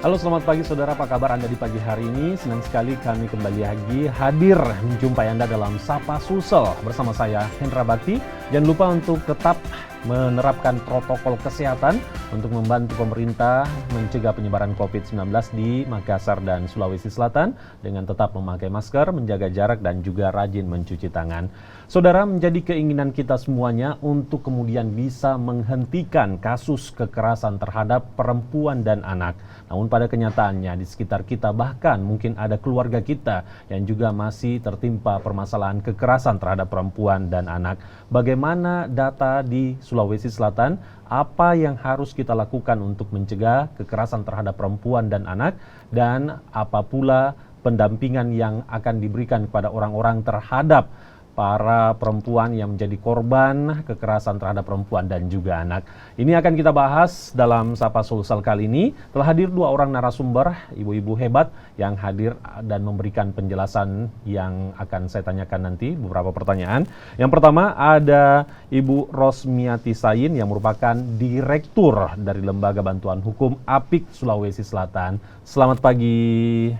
Halo, selamat pagi saudara, apa kabar Anda di pagi hari ini? Senang sekali kami kembali lagi hadir menjumpai Anda dalam Sapa Sulsel bersama saya, Hendra Bakti. Jangan lupa untuk tetap menerapkan protokol kesehatan untuk membantu pemerintah mencegah penyebaran COVID-19 di Makassar dan Sulawesi Selatan dengan tetap memakai masker, menjaga jarak, dan juga rajin mencuci tangan. Saudara, menjadi keinginan kita semuanya untuk kemudian bisa menghentikan kasus kekerasan terhadap perempuan dan anak. Namun pada kenyataannya di sekitar kita, bahkan mungkin ada keluarga kita yang juga masih tertimpa permasalahan kekerasan terhadap perempuan dan anak. Bagaimana data di Sulawesi Selatan? Apa yang harus kita lakukan untuk mencegah kekerasan terhadap perempuan dan anak? Dan apa pula pendampingan yang akan diberikan kepada orang-orang terhadap para perempuan yang menjadi korban kekerasan terhadap perempuan dan juga anak. Ini akan kita bahas dalam Sapa Sulsel kali ini. Telah hadir dua orang narasumber, ibu-ibu hebat yang hadir dan memberikan penjelasan yang akan saya tanyakan nanti, beberapa pertanyaan. Yang pertama ada Ibu Rosmiati Sayin yang merupakan Direktur dari Lembaga Bantuan Hukum APIK Sulawesi Selatan. Selamat pagi.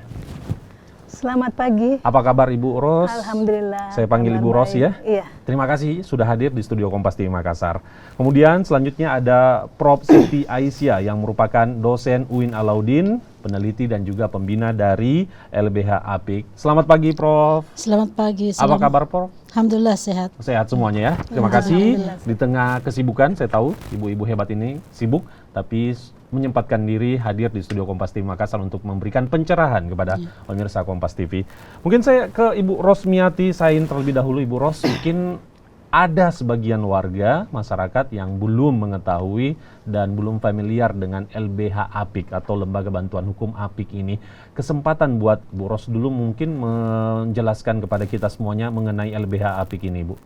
Selamat pagi. Apa kabar Ibu Ros? Alhamdulillah. Saya panggil Ibu Ros ya. Iya. Terima kasih sudah hadir di studio Kompas TV Makassar. Kemudian selanjutnya ada Prof. Siti Aisyah yang merupakan dosen UIN Alauddin, peneliti dan juga pembina dari LBH APIK. Selamat pagi Prof. Selamat pagi. Apa kabar Prof? Alhamdulillah sehat. Sehat semuanya ya. Terima kasih. Di tengah kesibukan, saya tahu ibu-ibu hebat ini sibuk, tapi menyempatkan diri hadir di studio Kompas TV Makassar untuk memberikan pencerahan kepada pemirsa Kompas TV. Mungkin saya ke Ibu Rosmiati Sayin terlebih dahulu. Ibu Ros, mungkin ada sebagian warga masyarakat yang belum mengetahui dan belum familiar dengan LBH APIK atau Lembaga Bantuan Hukum APIK ini. Kesempatan buat Bu Ros dulu mungkin menjelaskan kepada kita semuanya mengenai LBH APIK ini, Bu.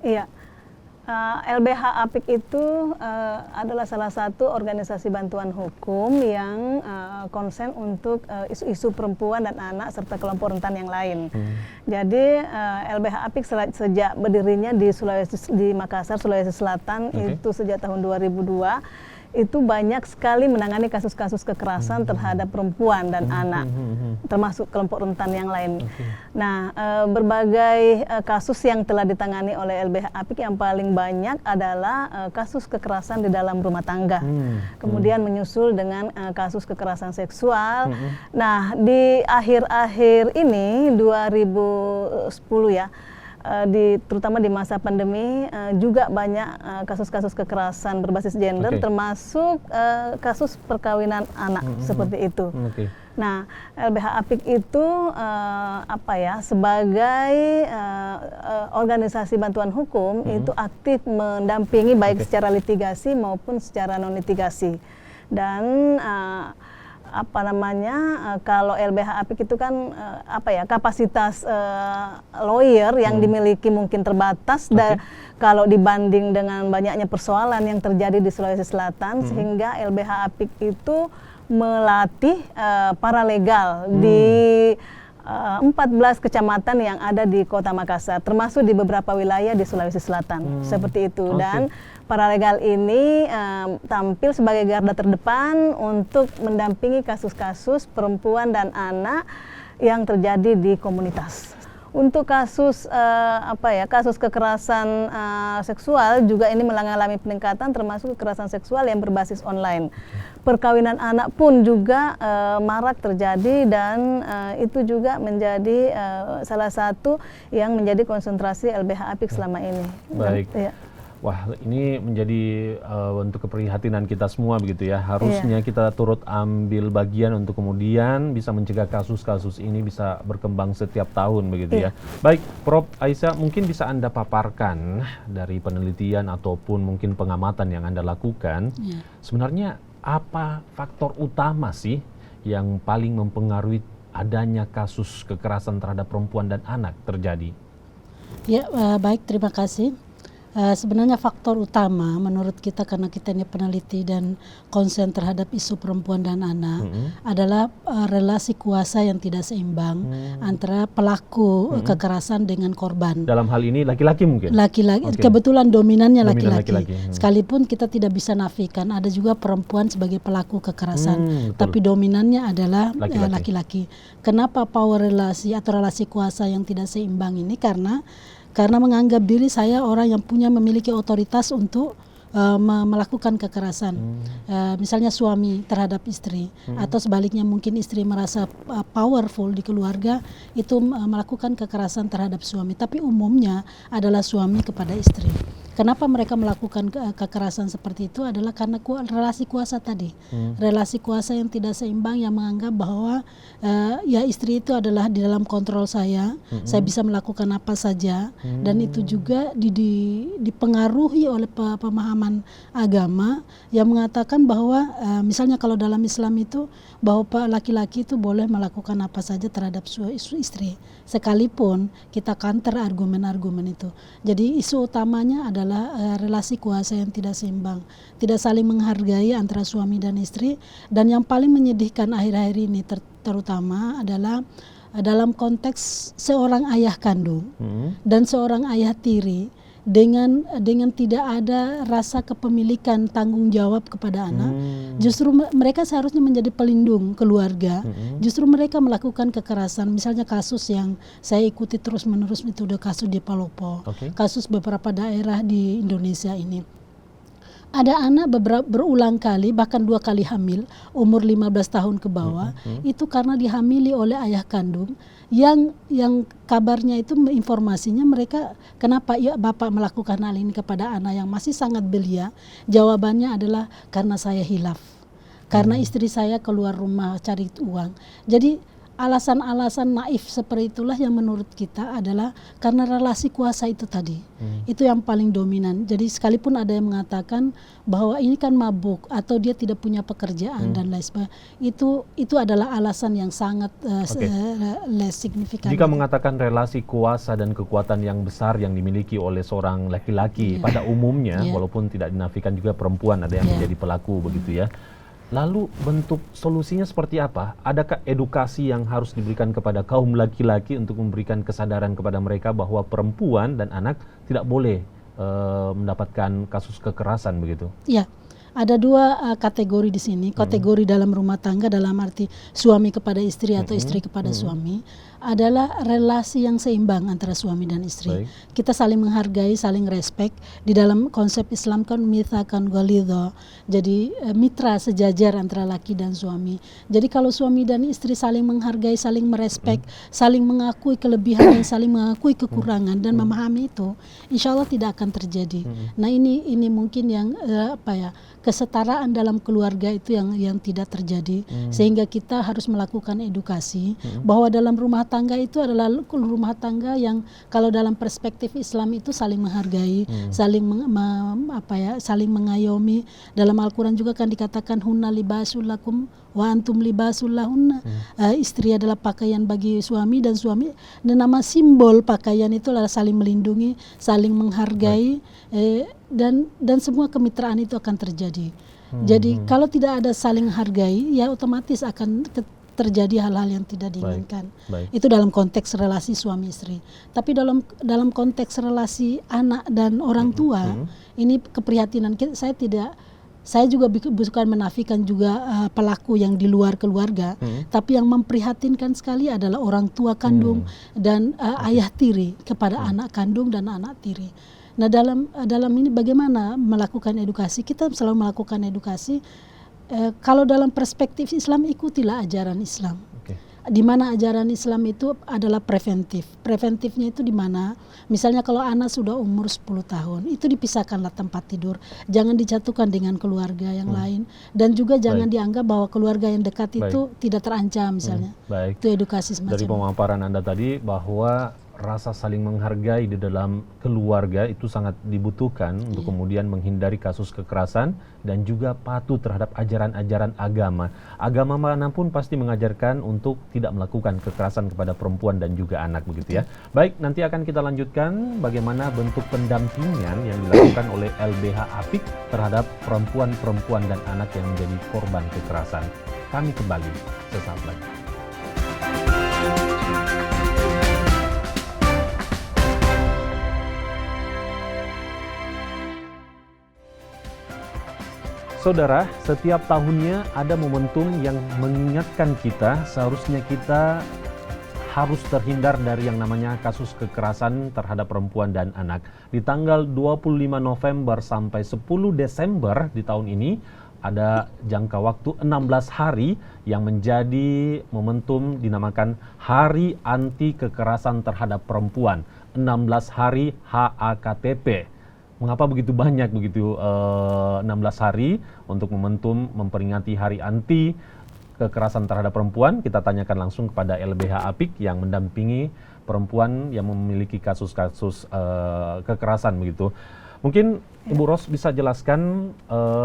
Iya. LBH APIK itu adalah salah satu organisasi bantuan hukum yang konsen untuk isu-isu perempuan dan anak serta kelompok rentan yang lain. Jadi LBH APIK sejak berdirinya di Makassar, Sulawesi Selatan itu sejak tahun 2002 itu banyak sekali menangani kasus-kasus kekerasan terhadap perempuan dan anak, termasuk kelompok rentan yang lain. Nah, berbagai kasus yang telah ditangani oleh LBH APIK yang paling banyak adalah kasus kekerasan di dalam rumah tangga. Kemudian menyusul dengan kasus kekerasan seksual. Nah, di akhir-akhir ini 2010 ya, terutama di masa pandemi juga banyak kasus-kasus kekerasan berbasis gender, termasuk kasus perkawinan anak seperti itu. Nah, LBH APIK itu sebagai organisasi bantuan hukum itu aktif mendampingi baik secara litigasi maupun secara non litigasi. Dan kalau LBH APIK itu kan kapasitas lawyer yang dimiliki mungkin terbatas kalau dibanding dengan banyaknya persoalan yang terjadi di Sulawesi Selatan, sehingga LBH APIK itu melatih paralegal di 14 kecamatan yang ada di Kota Makassar, termasuk di beberapa wilayah di Sulawesi Selatan, seperti itu. Dan paralegal ini tampil sebagai garda terdepan untuk mendampingi kasus-kasus perempuan dan anak yang terjadi di komunitas. Untuk kasus kasus kekerasan seksual juga ini mengalami peningkatan, termasuk kekerasan seksual yang berbasis online. Perkawinan anak pun juga marak terjadi, dan itu juga menjadi salah satu yang menjadi konsentrasi LBH APIK selama ini. Baik. Wah, ini menjadi untuk keprihatinan kita semua begitu ya. Harusnya kita turut ambil bagian untuk kemudian bisa mencegah kasus-kasus ini bisa berkembang setiap tahun begitu ya. Baik, Prof. Aisyah, mungkin bisa Anda paparkan dari penelitian ataupun mungkin pengamatan yang Anda lakukan. Sebenarnya apa faktor utama sih yang paling mempengaruhi adanya kasus kekerasan terhadap perempuan dan anak terjadi? Ya, baik, terima kasih. Sebenarnya faktor utama menurut kita, karena kita ini peneliti dan konsen terhadap isu perempuan dan anak, adalah relasi kuasa yang tidak seimbang antara pelaku kekerasan dengan korban. Dalam hal ini laki-laki mungkin? Laki-laki, kebetulan dominannya laki-laki. Sekalipun kita tidak bisa nafikan, ada juga perempuan sebagai pelaku kekerasan, tapi dominannya adalah laki-laki. Kenapa power relasi atau relasi kuasa yang tidak seimbang ini? Karena menganggap diri saya orang yang memiliki otoritas untuk melakukan kekerasan, misalnya suami terhadap istri, atau sebaliknya mungkin istri merasa powerful di keluarga, itu melakukan kekerasan terhadap suami, tapi umumnya adalah suami kepada istri. Kenapa mereka melakukan kekerasan seperti itu adalah karena relasi kuasa tadi, relasi kuasa yang tidak seimbang, yang menganggap bahwa ya istri itu adalah di dalam kontrol saya bisa melakukan apa saja, dan itu juga dipengaruhi oleh pemahaman agama yang mengatakan bahwa misalnya kalau dalam Islam itu bahwa laki-laki itu boleh melakukan apa saja terhadap istri, sekalipun kita counter argumen-argumen itu. Jadi isu utamanya adalah relasi kuasa yang tidak seimbang, tidak saling menghargai antara suami dan istri, dan yang paling menyedihkan akhir-akhir ini terutama adalah dalam konteks seorang ayah kandung dan seorang ayah tiri dengan tidak ada rasa kepemilikan tanggung jawab kepada anak. Justru mereka seharusnya menjadi pelindung keluarga, justru mereka melakukan kekerasan. Misalnya kasus yang saya ikuti terus-menerus itu udah kasus di Palopo, kasus beberapa daerah di Indonesia ini. Ada anak berulang kali, bahkan 2 kali hamil, umur 15 tahun ke bawah, itu karena dihamili oleh ayah kandung yang kabarnya itu informasinya mereka, kenapa ya bapak melakukan hal ini kepada anak yang masih sangat belia? Jawabannya adalah karena saya hilaf, karena istri saya keluar rumah cari uang. Jadi alasan-alasan naif seperti itulah yang menurut kita adalah karena relasi kuasa itu tadi. Itu yang paling dominan. Jadi sekalipun ada yang mengatakan bahwa ini kan mabuk atau dia tidak punya pekerjaan dan lain sebagainya, itu adalah alasan yang sangat less signifikan. Jika mengatakan relasi kuasa dan kekuatan yang besar yang dimiliki oleh seorang laki-laki pada umumnya, walaupun tidak dinafikan juga perempuan ada yang menjadi pelaku begitu ya. Lalu bentuk solusinya seperti apa? Adakah edukasi yang harus diberikan kepada kaum laki-laki untuk memberikan kesadaran kepada mereka bahwa perempuan dan anak tidak boleh mendapatkan kasus kekerasan begitu? Ya, ada 2 kategori di sini. Kategori dalam rumah tangga dalam arti suami kepada istri atau istri kepada suami adalah relasi yang seimbang antara suami dan istri. Kita saling menghargai, saling respect. Di dalam konsep Islam kan mitsaqan ghalidha. Jadi mitra sejajar antara laki dan suami. Jadi kalau suami dan istri saling menghargai, saling merespek, saling mengakui kelebihan dan saling mengakui kekurangan dan memahami itu, insya Allah tidak akan terjadi. Nah ini mungkin yang kesetaraan dalam keluarga itu yang tidak terjadi, sehingga kita harus melakukan edukasi bahwa dalam rumah tangga itu adalah rumah tangga yang kalau dalam perspektif Islam itu saling menghargai, saling saling mengayomi. Dalam Al-Quran juga kan dikatakan hunna libasul lakum wa antum libasul lahunna. Istri adalah pakaian bagi suami dan suami, dan nama simbol pakaian itu adalah saling melindungi, saling menghargai, dan semua kemitraan itu akan terjadi. Jadi kalau tidak ada saling hargai, ya otomatis akan terjadi hal-hal yang tidak diinginkan. Itu dalam konteks relasi suami istri. Tapi dalam konteks relasi anak dan orang tua, ini keprihatinan saya juga bukan menafikan juga pelaku yang di luar keluarga, tapi yang memprihatinkan sekali adalah orang tua kandung dan ayah tiri kepada anak kandung dan anak tiri. Nah dalam ini bagaimana melakukan edukasi? Kita selalu melakukan edukasi. Kalau dalam perspektif Islam, ikutilah ajaran Islam. Di mana ajaran Islam itu adalah preventif. Preventifnya itu di mana? Misalnya kalau anak sudah umur 10 tahun, itu dipisahkanlah tempat tidur. Jangan dijatuhkan dengan keluarga yang lain. Dan juga jangan dianggap bahwa keluarga yang dekat itu tidak terancam misalnya. Itu edukasi semacam dari pemaparan Anda tadi bahwa rasa saling menghargai di dalam keluarga itu sangat dibutuhkan untuk kemudian menghindari kasus kekerasan dan juga patuh terhadap ajaran-ajaran agama. Agama manapun pasti mengajarkan untuk tidak melakukan kekerasan kepada perempuan dan juga anak, begitu ya. Baik, nanti akan kita lanjutkan bagaimana bentuk pendampingan yang dilakukan oleh LBH Apik terhadap perempuan-perempuan dan anak yang menjadi korban kekerasan. Kami kembali sesaat lagi. Saudara, setiap tahunnya ada momentum yang mengingatkan kita seharusnya kita harus terhindar dari yang namanya kasus kekerasan terhadap perempuan dan anak. Di tanggal 25 November sampai 10 Desember di tahun ini ada jangka waktu 16 hari yang menjadi momentum dinamakan Hari Anti Kekerasan Terhadap Perempuan. 16 hari HAKTP. Mengapa begitu banyak 16 hari untuk momentum memperingati Hari Anti Kekerasan Terhadap Perempuan? Kita tanyakan langsung kepada LBH Apik yang mendampingi perempuan yang memiliki kasus-kasus kekerasan begitu. Mungkin Ibu Ros bisa jelaskan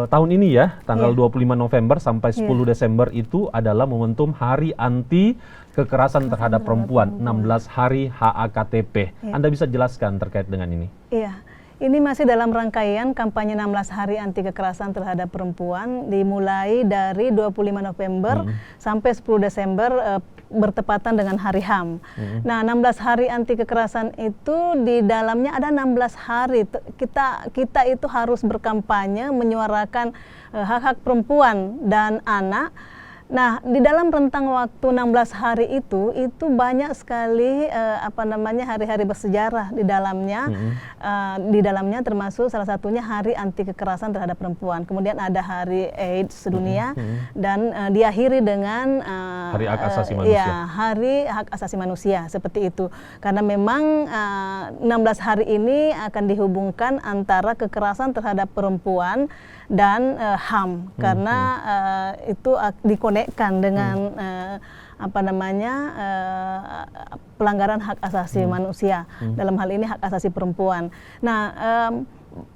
tahun ini ya, tanggal 25 November sampai 10 Desember itu adalah momentum Hari Anti Kekerasan Terhadap Perempuan, 16 hari HAKTP. Anda bisa jelaskan terkait dengan ini? Iya. Ini masih dalam rangkaian kampanye 16 hari anti kekerasan terhadap perempuan, dimulai dari 25 November sampai 10 Desember bertepatan dengan Hari HAM. Nah, 16 hari anti kekerasan itu di dalamnya ada 16 hari kita itu harus berkampanye menyuarakan hak-hak perempuan dan anak. Nah, di dalam rentang waktu 16 hari itu banyak sekali hari-hari bersejarah di dalamnya. Di dalamnya termasuk salah satunya Hari Anti Kekerasan Terhadap Perempuan. Kemudian ada Hari AIDS sedunia dan diakhiri dengan Hari Hak Asasi Manusia. Hari Hak Asasi Manusia, seperti itu. Karena memang 16 hari ini akan dihubungkan antara kekerasan terhadap perempuan dan HAM, karena itu dikonekkan dengan pelanggaran hak asasi manusia, dalam hal ini hak asasi perempuan. Nah,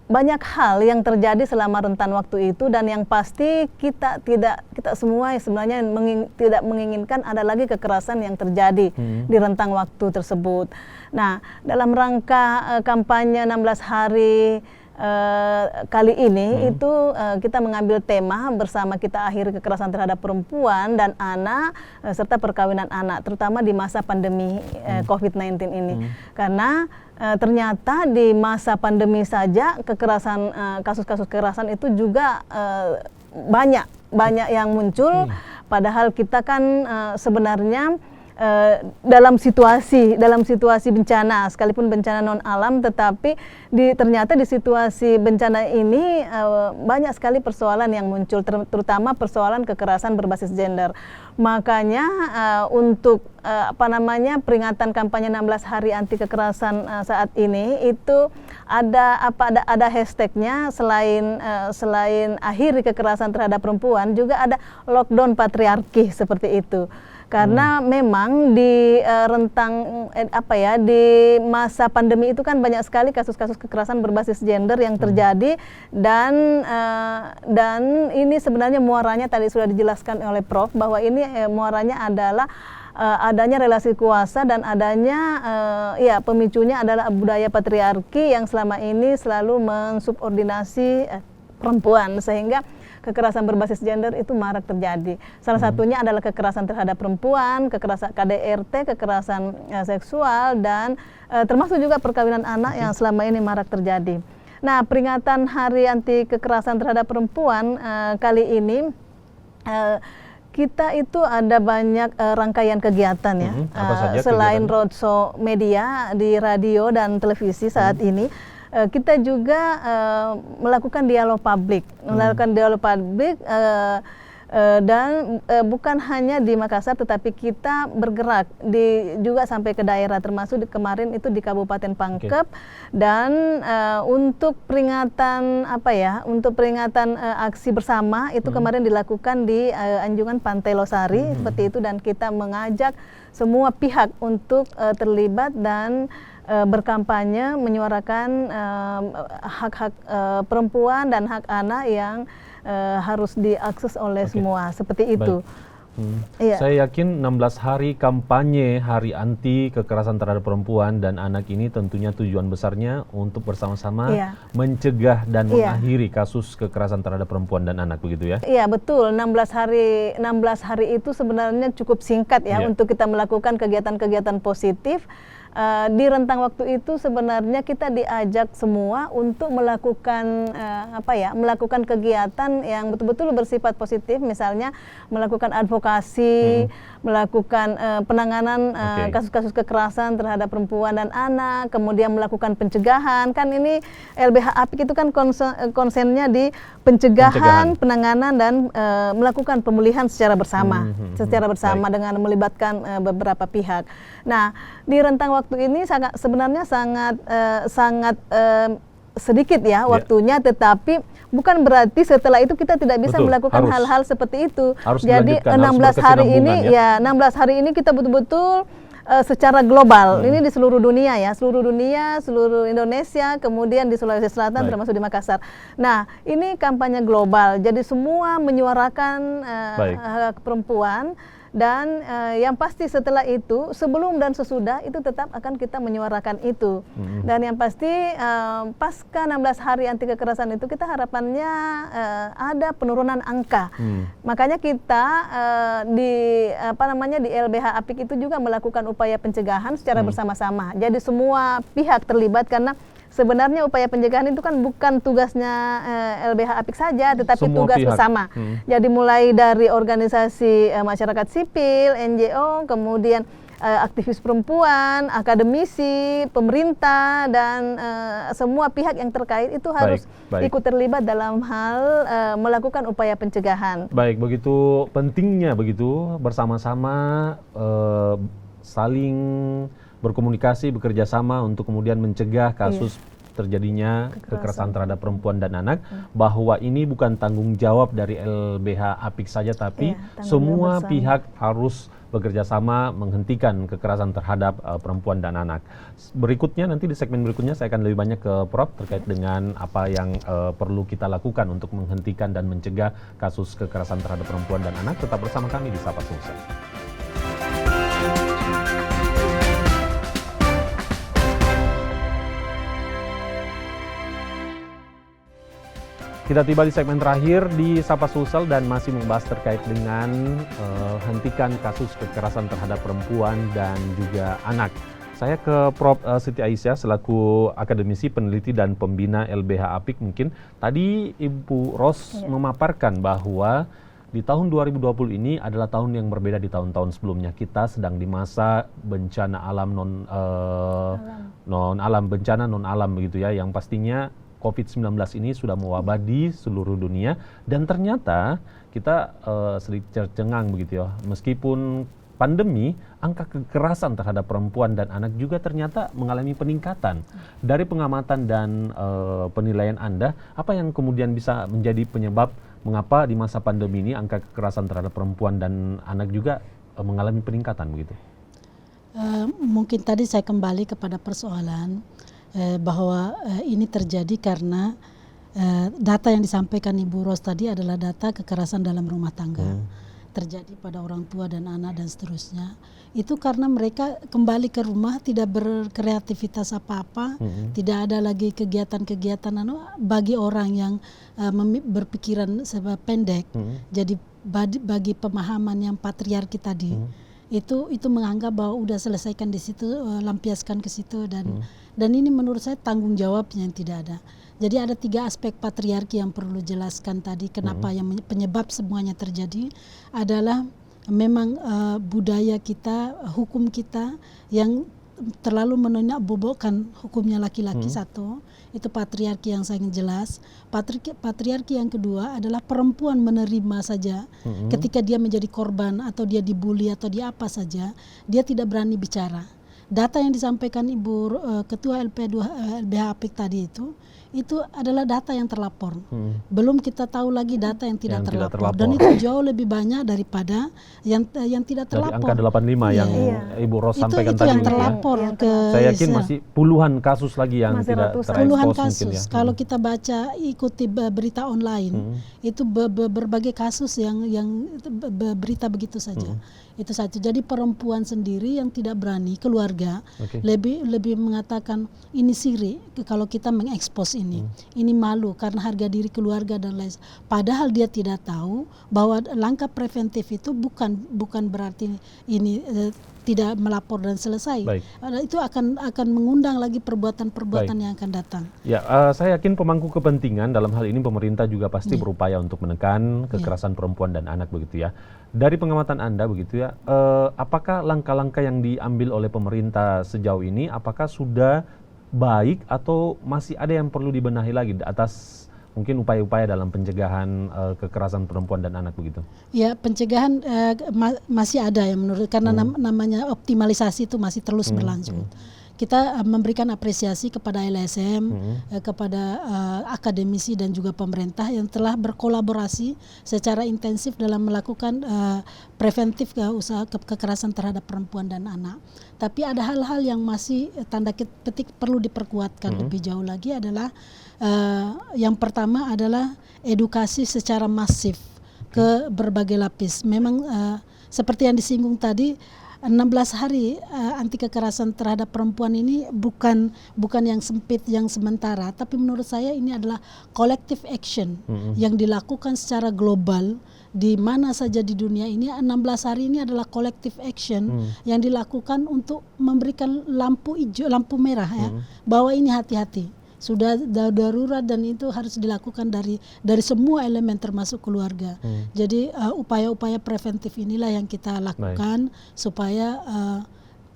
banyak hal yang terjadi selama rentan waktu itu, dan yang pasti kita semua sebenarnya tidak menginginkan ada lagi kekerasan yang terjadi di rentang waktu tersebut. Nah, dalam rangka kampanye 16 hari kali ini itu kita mengambil tema bersama kita akhiri kekerasan terhadap perempuan dan anak serta perkawinan anak, terutama di masa pandemi COVID-19 ini. Karena ternyata di masa pandemi saja kasus-kasus kekerasan itu juga banyak yang muncul, padahal kita kan sebenarnya dalam situasi bencana, sekalipun bencana non alam, tetapi ternyata di situasi bencana ini banyak sekali persoalan yang muncul, terutama persoalan kekerasan berbasis gender. Makanya untuk peringatan kampanye 16 hari anti kekerasan saat ini itu ada hashtagnya, selain akhiri kekerasan terhadap perempuan juga ada lockdown patriarki, seperti itu. Karena memang di di masa pandemi itu kan banyak sekali kasus-kasus kekerasan berbasis gender yang terjadi, dan ini sebenarnya muaranya tadi sudah dijelaskan oleh Prof bahwa ini muaranya adalah adanya relasi kuasa dan adanya pemicunya adalah budaya patriarki yang selama ini selalu mensubordinasi perempuan, sehingga kekerasan berbasis gender itu marak terjadi. Salah satunya adalah kekerasan terhadap perempuan, kekerasan KDRT, kekerasan seksual, dan termasuk juga perkawinan anak yang selama ini marak terjadi. Nah, peringatan Hari Anti Kekerasan Terhadap Perempuan kali ini kita itu ada banyak rangkaian kegiatan ya. Apa saja selain kegiatan? roadshow media di radio dan televisi saat ini, kita juga melakukan dialog publik, dan bukan hanya di Makassar, tetapi kita bergerak juga sampai ke daerah, termasuk kemarin itu di Kabupaten Pangkep. Dan untuk peringatan aksi bersama itu kemarin dilakukan di Anjungan Pantai Losari, seperti itu, dan kita mengajak semua pihak untuk terlibat dan berkampanye menyuarakan hak-hak perempuan dan hak anak yang harus diakses oleh semua, seperti itu. Iya. Saya yakin 16 hari kampanye Hari Anti Kekerasan Terhadap Perempuan dan Anak ini tentunya tujuan besarnya untuk bersama-sama mencegah dan mengakhiri kasus kekerasan terhadap perempuan dan anak, begitu ya? Iya, betul. 16 hari itu sebenarnya cukup singkat ya untuk kita melakukan kegiatan-kegiatan positif. Di rentang waktu itu sebenarnya kita diajak semua untuk melakukan melakukan kegiatan yang betul-betul bersifat positif, misalnya melakukan advokasi, melakukan penanganan kasus-kasus kekerasan terhadap perempuan dan anak, kemudian melakukan pencegahan. Kan ini LBH APIK itu kan konsennya di pencegahan, penanganan dan melakukan pemulihan secara bersama, dengan melibatkan beberapa pihak. Nah, di rentang waktu ini sebenarnya sangat sedikit ya waktunya, tetapi bukan berarti setelah itu kita tidak bisa melakukan hal-hal seperti itu. Jadi 16 hari ini kita betul-betul secara global, ini di seluruh dunia ya, seluruh Indonesia, kemudian di Sulawesi Selatan termasuk di Makassar. Nah, ini kampanye global, jadi semua menyuarakan hak perempuan. Dan yang pasti setelah itu, sebelum dan sesudah itu tetap akan kita menyuarakan itu. Dan yang pasti pasca 16 hari anti kekerasan itu kita harapannya ada penurunan angka. Makanya kita di LBH APIK itu juga melakukan upaya pencegahan secara bersama-sama. Jadi semua pihak terlibat, karena sebenarnya upaya pencegahan itu kan bukan tugasnya LBH APIK saja, tetapi semua tugas pihak bersama. Jadi mulai dari organisasi masyarakat sipil, NGO, kemudian aktivis perempuan, akademisi, pemerintah, dan semua pihak yang terkait itu harus ikut terlibat dalam hal melakukan upaya pencegahan. Baik, begitu pentingnya bersama-sama saling berkomunikasi, bekerja sama untuk kemudian mencegah kasus terjadinya kekerasan terhadap perempuan dan anak, bahwa ini bukan tanggung jawab dari LBH APIK saja, tapi semua pihak harus bekerja sama menghentikan kekerasan terhadap perempuan dan anak. Berikutnya, nanti di segmen berikutnya saya akan lebih banyak ke Prof terkait dengan apa yang perlu kita lakukan untuk menghentikan dan mencegah kasus kekerasan terhadap perempuan dan anak. Tetap bersama kami di Sapa Sukses. Kita tiba di segmen terakhir di Sapa Sulsel dan masih membahas terkait dengan hentikan kasus kekerasan terhadap perempuan dan juga anak. Saya ke Prof. Siti Aisyah selaku akademisi, peneliti dan pembina LBH APIK. Mungkin tadi Ibu Ros memaparkan bahwa di tahun 2020 ini adalah tahun yang berbeda di tahun-tahun sebelumnya. Kita sedang di masa bencana alam bencana non alam begitu ya, yang pastinya COVID-19 ini sudah mewabah di seluruh dunia, dan ternyata kita sedikit tercengang begitu ya. Meskipun pandemi, angka kekerasan terhadap perempuan dan anak juga ternyata mengalami peningkatan. Dari pengamatan dan penilaian Anda, apa yang kemudian bisa menjadi penyebab mengapa di masa pandemi ini angka kekerasan terhadap perempuan dan anak juga mengalami peningkatan begitu? Mungkin tadi saya kembali kepada persoalan bahwa ini terjadi karena data yang disampaikan Ibu Ros tadi adalah data kekerasan dalam rumah tangga terjadi pada orang tua dan anak dan seterusnya. Itu karena mereka kembali ke rumah tidak berkreativitas apa-apa, tidak ada lagi kegiatan-kegiatan bagi orang yang berpikiran pendek. Jadi bagi pemahaman yang patriarki tadi, itu menganggap bahwa udah selesaikan di situ, lampiaskan ke situ, dan ini menurut saya tanggung jawabnya yang tidak ada. Jadi ada 3 aspek patriarki yang perlu jelaskan tadi. Kenapa yang penyebab semuanya terjadi adalah memang budaya kita, hukum kita yang terlalu menonakbobokkan hukumnya laki-laki. Satu, itu patriarki yang sangat jelas. Patriarki yang kedua adalah perempuan menerima saja ketika dia menjadi korban atau dia dibully atau dia apa saja, dia tidak berani bicara. data yang disampaikan Ibu Ketua LBH APIK tadi itu adalah data yang terlapor. Belum kita tahu lagi data yang tidak terlapor. Dan itu jauh lebih banyak daripada yang tidak terlapor. Dari angka 85 yang Ibu Ros sampaikan itu tadi. yang terlapor saya yakin masih puluhan kasus lagi yang masih tidak terekspos. Puluhan kasus. Kalau kita baca, ikuti berita online, itu berbagai kasus yang berita begitu saja. Itu satu. Jadi perempuan sendiri yang tidak berani, keluarga lebih mengatakan ini siri kalau kita mengekspos ini malu karena harga diri keluarga dan lain. Padahal dia tidak tahu bahwa langkah preventif itu bukan berarti ini tidak melapor dan selesai. Itu akan mengundang lagi perbuatan-perbuatan yang akan datang. Ya, saya yakin pemangku kepentingan dalam hal ini pemerintah juga pasti berupaya untuk menekan kekerasan perempuan dan anak begitu ya. Dari pengamatan Anda begitu ya, apakah langkah-langkah yang diambil oleh pemerintah sejauh ini apakah sudah baik atau masih ada yang perlu dibenahi lagi atas mungkin upaya-upaya dalam pencegahan kekerasan perempuan dan anak begitu? Ya, pencegahan masih ada ya menurut, karena namanya optimalisasi itu masih terus berlangsung. Kita memberikan apresiasi kepada LSM, kepada akademisi dan juga pemerintah yang telah berkolaborasi secara intensif dalam melakukan preventif usaha kekerasan terhadap perempuan dan anak. Tapi ada hal-hal yang masih tanda petik perlu diperkuatkan lebih jauh lagi adalah yang pertama adalah edukasi secara masif ke berbagai lapis. Memang seperti yang disinggung tadi, 16 hari anti kekerasan terhadap perempuan ini bukan yang sempit, yang sementara, tapi menurut saya ini adalah collective action yang dilakukan secara global di mana saja di dunia ini. 16 hari ini adalah collective action yang dilakukan untuk memberikan lampu hijau, lampu merah ya, bahwa ini hati-hati. Sudah darurat dan itu harus dilakukan dari semua elemen termasuk keluarga. Jadi upaya-upaya preventif inilah yang kita lakukan supaya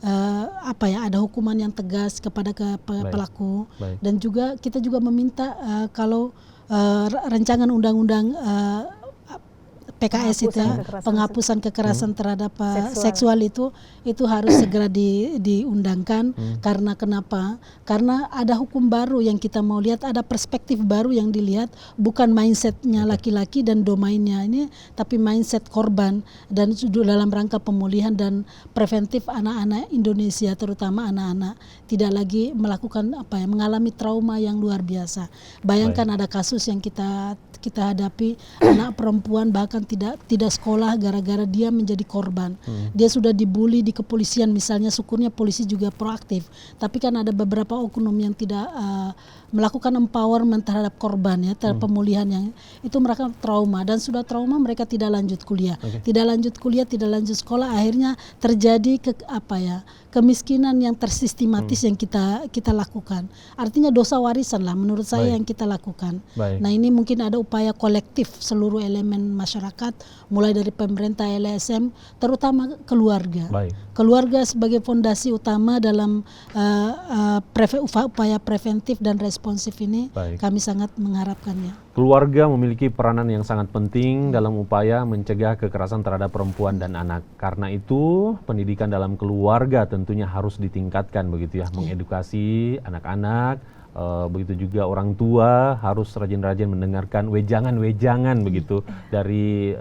ada hukuman yang tegas kepada pelaku. Dan juga kita juga meminta kalau rancangan undang-undang PKS itu ya, penghapusan kekerasan terhadap seksual itu harus segera diundangkan. Karena kenapa? Karena ada hukum baru yang kita mau lihat, ada perspektif baru yang dilihat, bukan mindsetnya laki-laki dan domainnya ini, tapi mindset korban dan dalam rangka pemulihan dan preventif anak-anak Indonesia, terutama anak-anak tidak lagi melakukan mengalami trauma yang luar biasa. Bayangkan ada kasus yang kita hadapi, anak perempuan bahkan tidak sekolah gara-gara dia menjadi korban. Dia sudah dibully di kepolisian misalnya, syukurnya polisi juga proaktif. Tapi kan ada beberapa oknum yang tidak melakukan empowerment terhadap korban ya, terhadap pemulihan yang itu mereka trauma, dan sudah trauma mereka tidak lanjut kuliah. Tidak lanjut sekolah, akhirnya terjadi kemiskinan yang tersistematis yang kita lakukan. Artinya dosa warisan lah menurut saya yang kita lakukan. Nah, ini mungkin ada upaya kolektif seluruh elemen masyarakat, mulai dari pemerintah, LSM, terutama keluarga. Keluarga sebagai fondasi utama dalam upaya preventif dan responsif ini. Kami sangat mengharapkannya. Keluarga memiliki peranan yang sangat penting dalam upaya mencegah kekerasan terhadap perempuan dan anak. Karena itu, pendidikan dalam keluarga tentunya harus ditingkatkan begitu ya, mengedukasi anak-anak, begitu juga orang tua harus rajin-rajin mendengarkan wejangan-wejangan begitu dari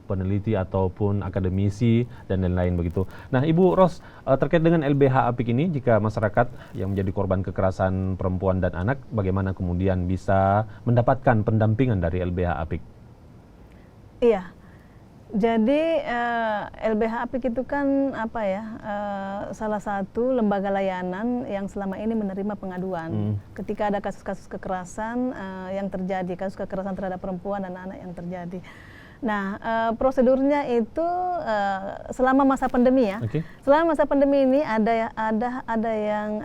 peneliti ataupun akademisi dan lain-lain begitu. Nah, Ibu Ros, terkait dengan LBH APIK ini, jika masyarakat yang menjadi korban kekerasan perempuan dan anak, bagaimana kemudian bisa mendapatkan pendampingan dari LBH APIK? Iya. Jadi LBH APIK itu kan salah satu lembaga layanan yang selama ini menerima pengaduan ketika ada kasus-kasus kekerasan yang terjadi, kasus kekerasan terhadap perempuan dan anak yang terjadi. Nah, prosedurnya itu selama masa pandemi ya. Selama masa pandemi ini ada yang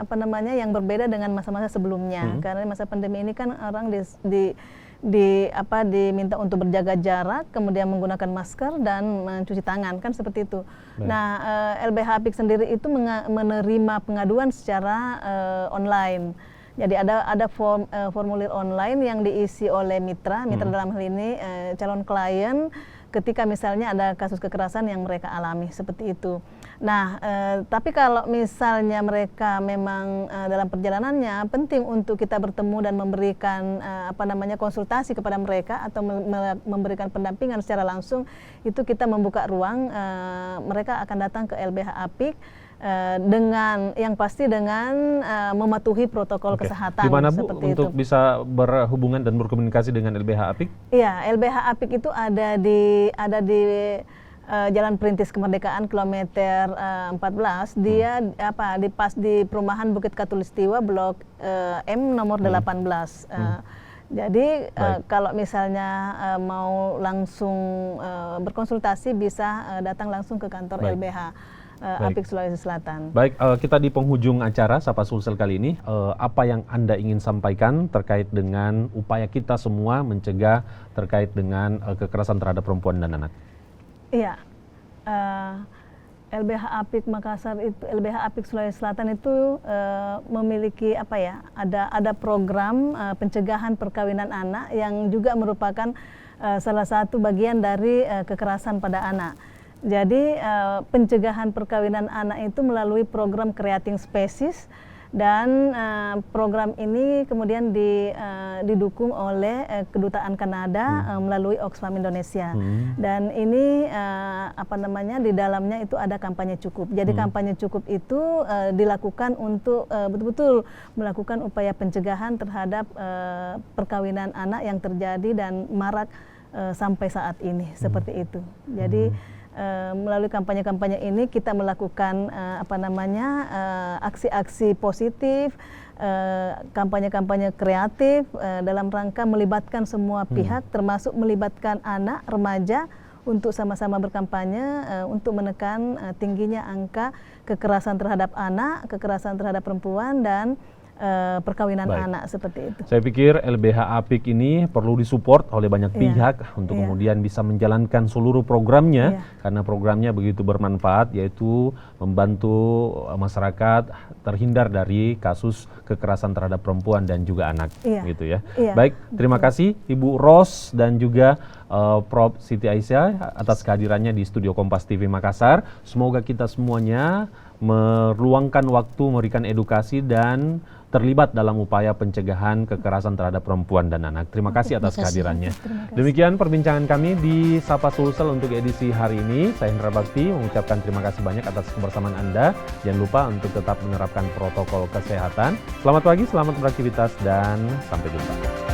yang berbeda dengan masa-masa sebelumnya. Karena masa pandemi ini kan orang diminta untuk berjaga jarak, kemudian menggunakan masker dan mencuci tangan, kan seperti itu. Nah, LBH APIK sendiri itu menerima pengaduan secara online. Jadi ada formulir online yang diisi oleh mitra dalam hal ini calon klien. ketika misalnya ada kasus kekerasan yang mereka alami seperti itu. Nah, tapi kalau misalnya mereka memang dalam perjalanannya penting untuk kita bertemu dan memberikan konsultasi kepada mereka atau memberikan pendampingan secara langsung, itu kita membuka ruang, mereka akan datang ke LBH Apik dengan yang pasti dengan mematuhi protokol kesehatan. Di mana Bu seperti untuk itu. bisa berhubungan dan berkomunikasi dengan LBH Apik? Iya, LBH Apik itu ada di Jalan Perintis Kemerdekaan kilometer 14. Dia di perumahan Bukit Katulistiwa Blok M nomor 18. Jadi kalau misalnya mau langsung berkonsultasi bisa datang langsung ke kantor LBH Apik Sulawesi Selatan. Baik, kita di penghujung acara Sapa Sulsel kali ini, apa yang Anda ingin sampaikan terkait dengan upaya kita semua mencegah terkait dengan kekerasan terhadap perempuan dan anak? Iya, LBH Apik Makassar itu, LBH Apik Sulawesi Selatan itu memiliki ada program pencegahan perkawinan anak yang juga merupakan salah satu bagian dari kekerasan pada anak. Jadi pencegahan perkawinan anak itu melalui program Creating Spaces, dan program ini kemudian didukung oleh Kedutaan Kanada melalui Oxfam Indonesia. Dan ini di dalamnya itu ada kampanye cukup. Jadi kampanye cukup itu dilakukan untuk betul-betul melakukan upaya pencegahan terhadap perkawinan anak yang terjadi dan marak sampai saat ini seperti itu. Jadi melalui kampanye-kampanye ini kita melakukan aksi-aksi positif, kampanye-kampanye kreatif dalam rangka melibatkan semua pihak, termasuk melibatkan anak, remaja, untuk sama-sama berkampanye untuk menekan tingginya angka kekerasan terhadap anak, kekerasan terhadap perempuan, dan perkawinan anak seperti itu. Saya pikir LBH Apik ini perlu disupport oleh banyak pihak untuk kemudian bisa menjalankan seluruh programnya, karena programnya begitu bermanfaat, yaitu membantu masyarakat terhindar dari kasus kekerasan terhadap perempuan dan juga anak, gitu ya. Baik, terima kasih Ibu Ros dan juga Prof. Siti Aisyah atas kehadirannya di studio Kompas TV Makassar. Semoga kita semuanya meluangkan waktu, memberikan edukasi dan terlibat dalam upaya pencegahan kekerasan terhadap perempuan dan anak. Terima kasih atas kehadirannya. Demikian perbincangan kami di Sapa Sulsel untuk edisi hari ini. Saya Hendra Bakti mengucapkan terima kasih banyak atas kebersamaan Anda. Jangan lupa untuk tetap menerapkan protokol kesehatan. Selamat pagi, selamat beraktivitas, dan sampai jumpa.